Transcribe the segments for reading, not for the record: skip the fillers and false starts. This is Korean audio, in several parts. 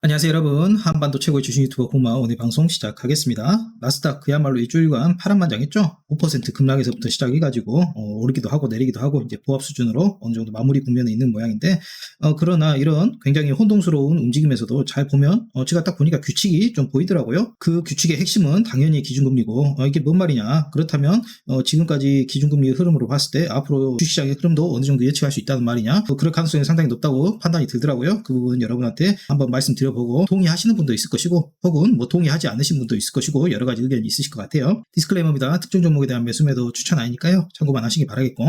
안녕하세요 여러분, 한반도 최고의 주식 유튜버 고마 오늘 방송 시작하겠습니다. 나스닥 그야말로 일주일간 파란만장했죠. 5% 급락에서부터 시작해가지고 오르기도 하고 내리기도 하고 이제 보합 수준으로 어느 정도 마무리 국면에 있는 모양인데, 그러나 이런 굉장히 혼동스러운 움직임에서도 잘 보면 제가 딱 보니까 규칙이 좀 보이더라고요. 그 규칙의 핵심은 당연히 기준금리고, 이게 뭔 말이냐, 그렇다면 지금까지 기준금리 흐름으로 봤을 때 앞으로 주식시장의 흐름도 어느 정도 예측할 수 있다는 말이냐, 그럴 가능성이 상당히 높다고 판단이 들더라고요. 그 부분 여러분한테 한번 말씀드려보고, 동의하시는 분도 있을 것이고 혹은 동의하지 않으신 분도 있을 것이고 여러 가지 의견이 있으실 것 같아요. 디스클레이머입니다. 특정 종목에 대한 매수 매도 추천 아니니까요, 참고만 하시기 바라겠고,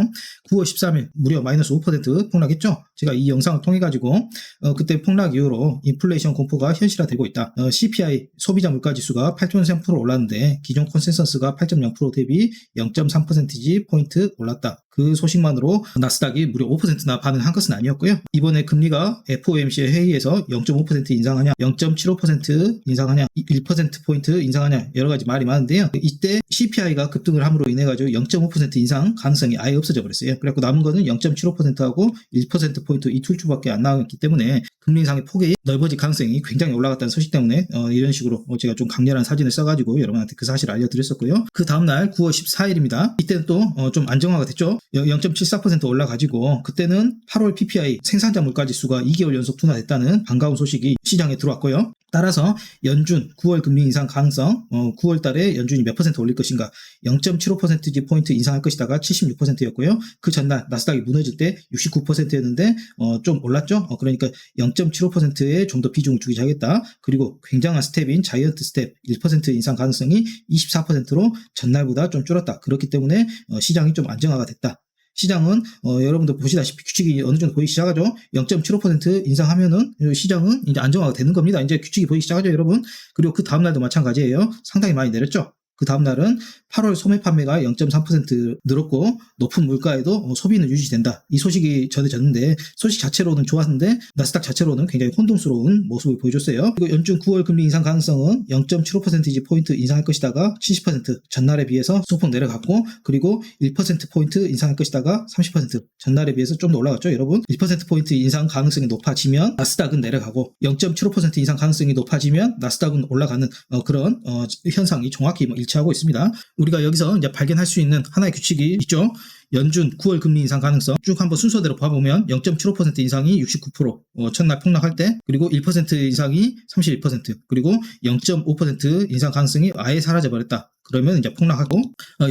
9월 13일 무려 마이너스 5% 폭락했죠. 제가 이 영상을 통해 가지고 그때 폭락 이후로 인플레이션 공포가 현실화되고 있다. CPI 소비자 물가지수가 8.3% 올랐는데 기존 컨센서스가 8.0% 대비 0.3%지 포인트 올랐다. 그 소식만으로 나스닥이 무려 5%나 반응한 것은 아니었고요. 이번에 금리가 FOMC의 회의에서 0.5% 인상하냐, 0.75% 인상하냐, 1%포인트 인상하냐, 여러 가지 말이 많은데요. 이때 CPI가 급등을 함으로 인해 가지고 0.5% 인상 가능성이 아예 없어져 버렸어요. 그래서 남은 거는 0.75%하고 1%포인트 이 둘주밖에 안 나왔기 때문에 금리 인상의 폭이 넓어질 가능성이 굉장히 올라갔다는 소식 때문에 이런 식으로 제가 좀 강렬한 사진을 써가지고 여러분한테 그 사실을 알려드렸었고요. 그 다음날 9월 14일입니다. 이때는 또 좀 안정화가 됐죠. 0.74% 올라가지고 그때는 8월 PPI 생산자 물가지수가 2개월 연속 둔화됐다는 반가운 소식이 시장에 들어왔고요. 따라서 연준 9월 금리 인상 가능성, 9월 달에 연준이 몇 퍼센트 올릴 것인가, 0.75%지 포인트 인상할 것이다가 76%였고요. 그 전날 나스닥이 무너질 때 69%였는데 좀 올랐죠. 그러니까 0.75%에 좀 더 비중을 주기 시작했다. 그리고 굉장한 스텝인 자이언트 스텝 1% 인상 가능성이 24%로 전날보다 좀 줄었다. 그렇기 때문에 시장이 좀 안정화가 됐다. 시장은 여러분들 보시다시피 규칙이 어느 정도 보이기 시작하죠. 0.75% 인상하면은 시장은 이제 안정화가 되는 겁니다. 이제 규칙이 보이기 시작하죠, 여러분. 그리고 그 다음날도 마찬가지예요. 상당히 많이 내렸죠. 그 다음날은 8월 소매 판매가 0.3% 늘었고 높은 물가에도 소비는 유지된다. 이 소식이 전해졌는데 소식 자체로는 좋았는데 나스닥 자체로는 굉장히 혼동스러운 모습을 보여줬어요. 그리고 연준 9월 금리 인상 가능성은 0.75%지 포인트 인상할 것이다가 70% 전날에 비해서 소폭 내려갔고, 그리고 1%포인트 인상할 것이다가 30% 전날에 비해서 좀 더 올라갔죠, 여러분. 1%포인트 인상 가능성이 높아지면 나스닥은 내려가고 0.75% 인상 가능성이 높아지면 나스닥은 올라가는 그런 현상이 정확히 일치하고 있습니다. 우리가 여기서 이제 발견할 수 있는 하나의 규칙이 있죠. 연준 9월 금리 인상 가능성 쭉 한번 순서대로 봐보면 0.75% 인상이 69%, 첫날 폭락할 때, 그리고 1% 인상이 31%, 그리고 0.5% 인상 가능성이 아예 사라져버렸다. 그러면 이제 폭락하고,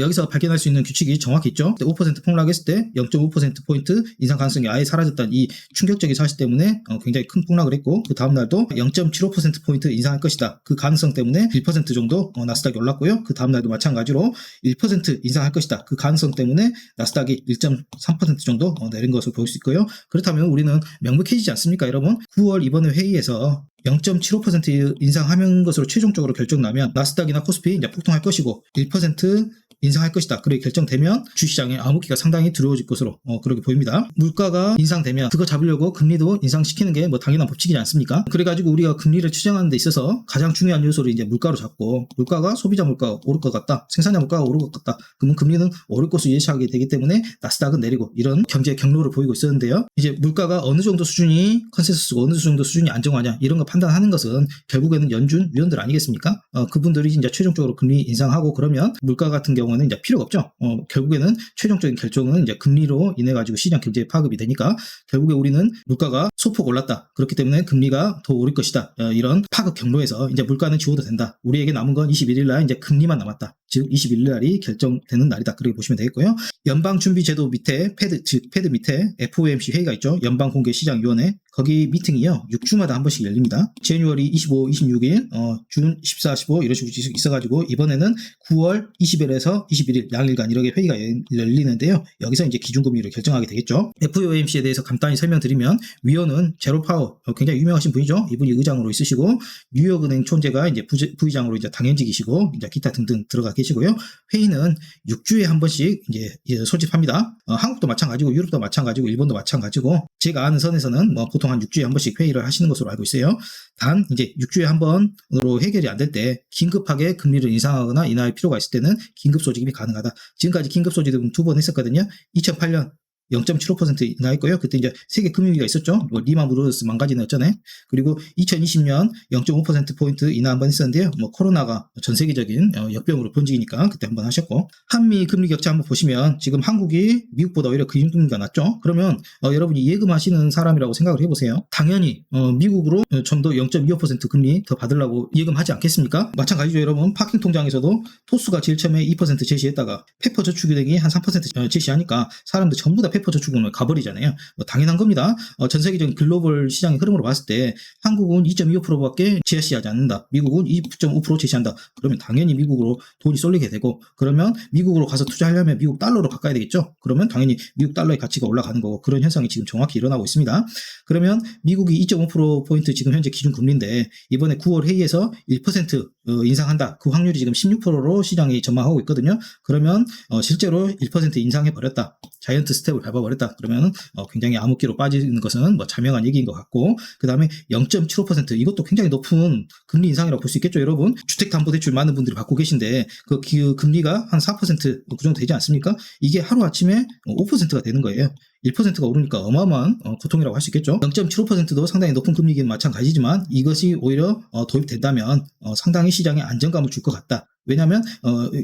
여기서 발견할 수 있는 규칙이 정확히 있죠. 5% 폭락했을 때 0.5%포인트 인상 가능성이 아예 사라졌다는 이 충격적인 사실 때문에 굉장히 큰 폭락을 했고, 그 다음날도 0.75%포인트 인상할 것이다. 그 가능성 때문에 1% 정도 나스닥이 올랐고요. 그 다음날도 마찬가지로 1% 인상할 것이다. 그 가능성 때문에 나스닥이 1.3% 정도 내린 것을 볼 수 있고요. 그렇다면 우리는 명백해지지 않습니까, 여러분? 9월 이번에 회의에서 0.75% 인상하는 것으로 최종적으로 결정나면 나스닥이나 코스피 이제 폭등할 것이고 1% 인상할 것이다. 그렇게 결정되면 주식시장의 암흑기가 상당히 두려워질 것으로 그렇게 보입니다. 물가가 인상되면 그거 잡으려고 금리도 인상시키는 게 뭐 당연한 법칙이지 않습니까? 그래가지고 우리가 금리를 추정하는 데 있어서 가장 중요한 요소를 이제 물가로 잡고, 물가가 소비자 물가가 오를 것 같다, 생산자 물가가 오를 것 같다, 그러면 금리는 오를 것으로 예측하게 되기 때문에 나스닥은 내리고, 이런 경제 경로를 보이고 있었는데요. 이제 물가가 어느 정도 수준이 컨센서스고 어느 정도 수준이 안정화냐, 이런 거 판단하는 것은 결국에는 연준 위원들 아니겠습니까? 그분들이 이제 최종적으로 금리 인상하고 그러면 물가 같은 경우는 이제 필요가 없죠. 결국에는 최종적인 결정은 이제 금리로 인해 가지고 시장 경제에 파급이 되니까 결국에 우리는 물가가 소폭 올랐다, 그렇기 때문에 금리가 더 오를 것이다, 이런 파급 경로에서 이제 물가는 지워도 된다. 우리에게 남은 건 21일 날 이제 금리만 남았다. 즉 21일 날이 결정되는 날이다. 그렇게 보시면 되겠고요. 연방준비제도 밑에 패드 밑에 FOMC 회의가 있죠. 연방공개시장위원회. 거기 미팅이요, 6주마다 한 번씩 열립니다. 제뉴얼이 25, 26일, 준 14, 15 이런 식으로 있어가지고 이번에는 9월 20일에서 21일 양일간 이렇게 회의가 열리는데요. 여기서 이제 기준금리를 결정하게 되겠죠. FOMC에 대해서 간단히 설명드리면, 위원은 제로 파워, 굉장히 유명하신 분이죠. 이분이 의장으로 있으시고, 뉴욕은행 총재가 이제 부의장으로 이제 당연직이시고, 이제 기타 등등 들어가 계시고요. 회의는 6주에 한 번씩 이제 소집합니다. 한국도 마찬가지고, 유럽도 마찬가지고, 일본도 마찬가지고, 제가 아는 선에서는 뭐 보통 한 6주에 한 번씩 회의를 하시는 것으로 알고 있어요. 단 이제 6주에 한 번으로 해결이 안 될 때 긴급하게 금리를 인상하거나 인하할 필요가 있을 때는 긴급 소집이 가능하다. 지금까지 긴급 소집은 2번 했었거든요. 2008년 0.75% 인하했고요. 그때 이제 세계 금융위기가 있었죠. 뭐 리만 브러더스 망가지는 어쩌네. 그리고 2020년 0.5%포인트 인하 한번 했었는데요. 뭐 코로나가 전 세계적인 역병으로 번지니까 그때 한번 하셨고, 한미 금리 격차 한번 보시면 지금 한국이 미국보다 오히려 금리가 낮죠. 그러면 여러분이 예금하시는 사람이라고 생각을 해보세요. 당연히 미국으로 좀 더 0.25% 금리 더 받으려고 예금하지 않겠습니까? 마찬가지죠. 여러분, 파킹 통장에서도 토스가 제일 처음에 2% 제시했다가 페퍼저축은행이 한 3% 제시하니까 사람들 전부 다 페퍼저축은행을 가버리잖아요. 당연한 겁니다. 전 세계적인 글로벌 시장의 흐름으로 봤을 때 한국은 2.25%밖에 제시하지 않는다. 미국은 2.5% 제시한다. 그러면 당연히 미국으로 돈이 쏠리게 되고, 그러면 미국으로 가서 투자하려면 미국 달러로 바꿔야 되겠죠. 그러면 당연히 미국 달러의 가치가 올라가는 거고, 그런 현상이 지금 정확히 일어나고 있습니다. 그러면 미국이 2.5% 포인트 지금 현재 기준금리인데 이번에 9월 회의에서 1% 인상한다. 그 확률이 지금 16%로 시장이 전망하고 있거든요. 그러면 실제로 1% 인상해버렸다. 자이언트 스텝을 밟아버렸다. 그러면 굉장히 암흑기로 빠지는 것은 뭐 자명한 얘기인 것 같고, 그 다음에 0.75% 이것도 굉장히 높은 금리 인상이라고 볼 수 있겠죠. 여러분, 주택담보대출 많은 분들이 받고 계신데 그 금리가 한 4%그 정도 되지 않습니까? 이게 하루아침에 5%가 되는 거예요. 1%가 오르니까 어마어마한 고통이라고 할 수 있겠죠. 0.75%도 상당히 높은 금리이긴 마찬가지지만 이것이 오히려 도입된다면 상당히 시장에 안정감을 줄 것 같다. 왜냐하면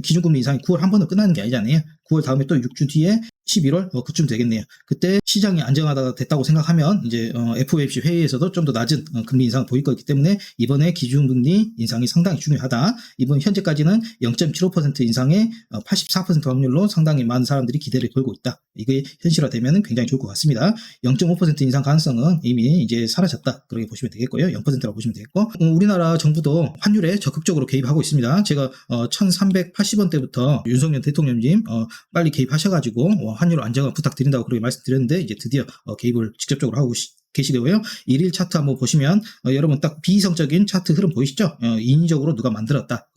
기준금리 인상이 9월 한 번으로 끝나는 게 아니잖아요. 9월 다음에 또 6주 뒤에 11월 그쯤 되겠네요. 그때 시장이 안정화가 됐다고 생각하면 이제 FOMC 회의에서도 좀 더 낮은 금리 인상을 보일 거기 때문에 이번에 기준금리 인상이 상당히 중요하다. 이번 현재까지는 0.75% 인상에 84% 확률로 상당히 많은 사람들이 기대를 걸고 있다. 이게 현실화되면 굉장히 좋을 것 같습니다. 0.5% 인상 가능성은 이미 이제 사라졌다. 그렇게 보시면 되겠고요. 0%라고 보시면 되겠고, 우리나라 정부도 환율에 적극적으로 개입하고 있습니다. 제가 1380원대부터 윤석열 대통령님 빨리 개입하셔가지고 환율 안정화 부탁드린다고 그렇게 말씀드렸는데 이제 드디어 개입을 직접적으로 하고 계시고요. 일일 차트 한번 보시면 여러분 딱 비이성적인 차트 흐름 보이시죠? 인위적으로 누가 만들었다.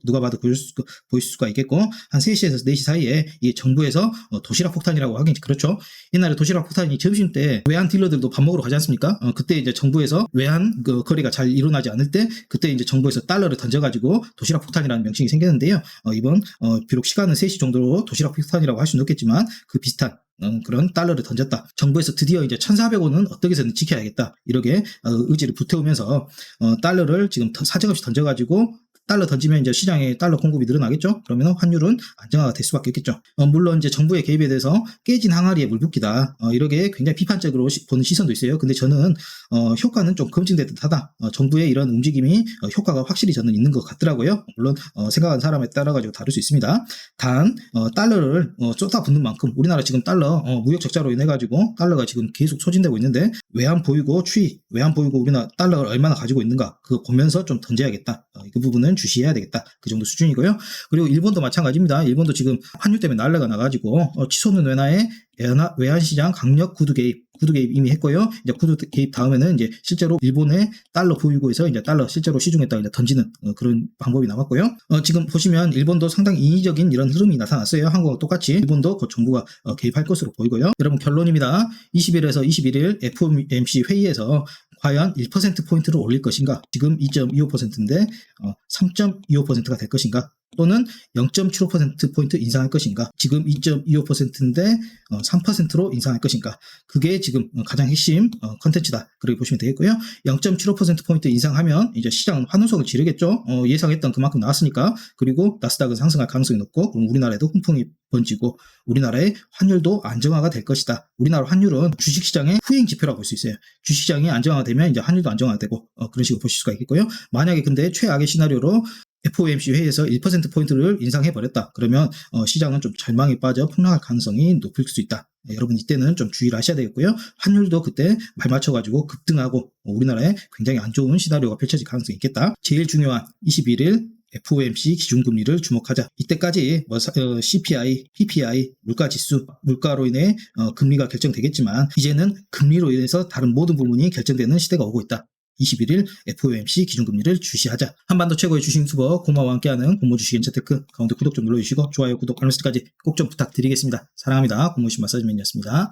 누가 봐도 보이실 수가 있겠고, 한 3시에서 4시 사이에 이 정부에서 도시락 폭탄이라고 하긴 그렇죠. 옛날에 도시락 폭탄이 점심 때 외환 딜러들도 밥 먹으러 가지 않습니까? 그때 이제 정부에서 외환 거래가 잘 일어나지 않을 때 그때 이제 정부에서 달러를 던져가지고 도시락 폭탄이라는 명칭이 생겼는데요. 이번 비록 시간은 3시 정도로 도시락 폭탄이라고 할 수는 없겠지만 그 비슷한 그런 달러를 던졌다. 정부에서 드디어 이제 1,400원은 어떻게 해서든 지켜야겠다. 이렇게 의지를 불태우면서 달러를 지금 사정없이 던져가지고 달러 던지면 이제 시장에 달러 공급이 늘어나겠죠? 그러면 환율은 안정화가 될 수밖에 없겠죠. 물론 이제 정부의 개입에 대해서 깨진 항아리에 물 붓기다. 이렇게 굉장히 비판적으로 보는 시선도 있어요. 근데 저는 효과는 좀 검증된 듯하다. 정부의 이런 움직임이 효과가 확실히 저는 있는 것 같더라고요. 물론 생각하는 사람에 따라 가지고 다를 수 있습니다. 단 달러를 쏟아붓는 만큼 우리나라 지금 달러 무역 적자로 인해 가지고 달러가 지금 계속 소진되고 있는데 외환 보유고 외환 보유고 우리나라 달러를 얼마나 가지고 있는가 그거 보면서 좀 던져야겠다. 그 부분은 주시해야 되겠다. 그 정도 수준이고요. 그리고 일본도 마찬가지입니다. 일본도 지금 환율 때문에 난리가 나가지고 치솟는 외환의 외환시장 강력 구두 개입 이미 했고요. 이제 구두 개입 다음에는 이제 실제로 일본의 달러 보유고에서 이제 달러 실제로 시중에다가 이제 던지는 그런 방법이 나왔고요. 지금 보시면 일본도 상당히 인위적인 이런 흐름이 나타났어요. 한국과 똑같이 일본도 곧 정부가 개입할 것으로 보이고요. 여러분 결론입니다. 20일에서 21일 FOMC 회의에서 과연 1%포인트를 올릴 것인가? 지금 2.25%인데 3.25%가 될 것인가? 또는 0.75%포인트 인상할 것인가? 지금 2.25%인데 3%로 인상할 것인가? 그게 지금 가장 핵심 컨텐츠다. 그렇게 보시면 되겠고요. 0.75%포인트 인상하면 이제 시장은 환호성을 지르겠죠. 예상했던 그만큼 나왔으니까. 그리고 나스닥은 상승할 가능성이 높고, 그럼 우리나라에도 훈풍이 번지고 우리나라의 환율도 안정화가 될 것이다. 우리나라 환율은 주식시장의 후행 지표라고 볼 수 있어요. 주식시장이 안정화가 되면 이제 환율도 안정화되고 그런 식으로 보실 수가 있겠고요. 만약에 근데 최악의 시나리오로 FOMC 회의에서 1%포인트를 인상해버렸다. 그러면 시장은 좀 절망에 빠져 폭락할 가능성이 높을 수 있다. 여러분 이때는 좀 주의를 하셔야 되겠고요. 환율도 그때 발 맞춰가지고 급등하고 우리나라에 굉장히 안 좋은 시나리오가 펼쳐질 가능성이 있겠다. 제일 중요한 21일 FOMC 기준금리를 주목하자. 이때까지 CPI, PPI, 물가지수, 물가로 인해 금리가 결정되겠지만 이제는 금리로 인해서 다른 모든 부분이 결정되는 시대가 오고 있다. 21일 FOMC 기준금리를 주시하자. 한반도 최고의 주식 유튜버 고마와 함께하는 고모주식엔처테크 가운데 구독 좀 눌러주시고 좋아요, 구독, 알람 설정까지 꼭 좀 부탁드리겠습니다. 사랑합니다. 고모주식 마사지맨이었습니다.